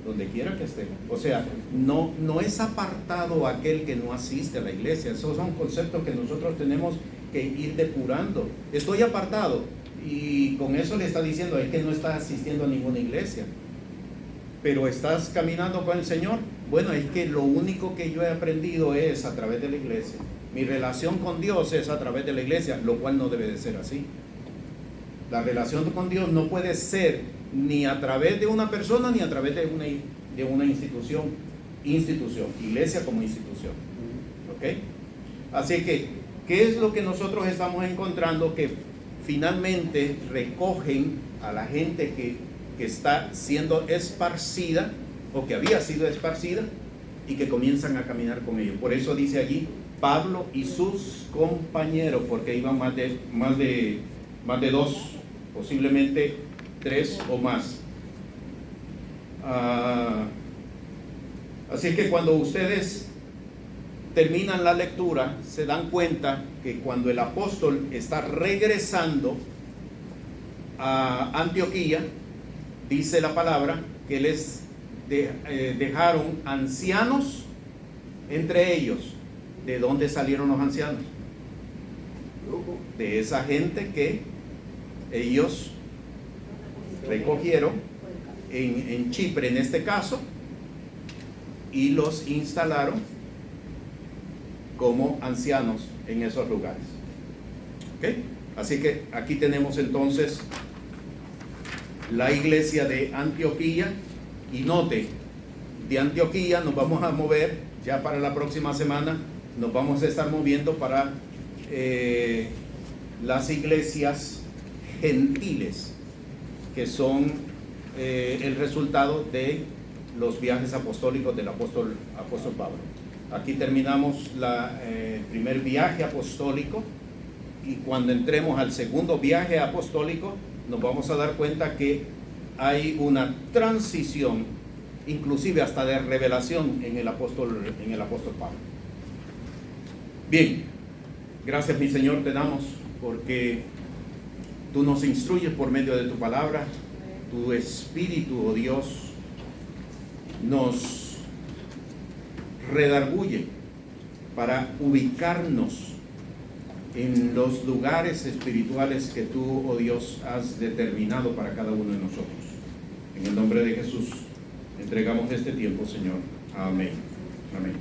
A: donde quiera que esté. O sea, no es apartado aquel que no asiste a la iglesia. Esos son conceptos que nosotros tenemos que ir depurando. Estoy apartado, y con eso le está diciendo es que no está asistiendo a ninguna iglesia. Pero estás caminando con el Señor. Bueno, es que lo único que yo he aprendido es a través de la iglesia. Mi relación con Dios es a través de la iglesia, lo cual no debe de ser así. La relación con Dios no puede ser ni a través de una persona ni a través de una institución. Iglesia como institución. ¿Ok? Así que, ¿qué es lo que nosotros estamos encontrando? Que finalmente recogen a la gente que está siendo esparcida o que había sido esparcida y que comienzan a caminar con ellos. Por eso dice allí Pablo y sus compañeros, porque iban más de dos, posiblemente tres o más. Así que cuando ustedes terminan la lectura, se dan cuenta que cuando el apóstol está regresando a Antioquía, dice la palabra que les dejaron ancianos entre ellos. ¿De dónde salieron los ancianos? De esa gente que ellos recogieron en Chipre, en este caso, y los instalaron como ancianos en esos lugares. ¿Ok? Así que aquí tenemos entonces la iglesia de Antioquía, Y note, de Antioquía nos vamos a mover, ya para la próxima semana, nos vamos a estar moviendo para las iglesias gentiles, que son el resultado de los viajes apostólicos del apóstol Pablo. Aquí terminamos el primer viaje apostólico, y cuando entremos al segundo viaje apostólico nos vamos a dar cuenta que hay una transición, inclusive hasta de revelación en el apóstol Pablo. Bien, gracias mi Señor te damos, porque tú nos instruyes por medio de tu palabra. Tu Espíritu, oh Dios, nos redarguye para ubicarnos en los lugares espirituales que tú, oh Dios, has determinado para cada uno de nosotros. En el nombre de Jesús entregamos este tiempo, Señor. Amén. Amén.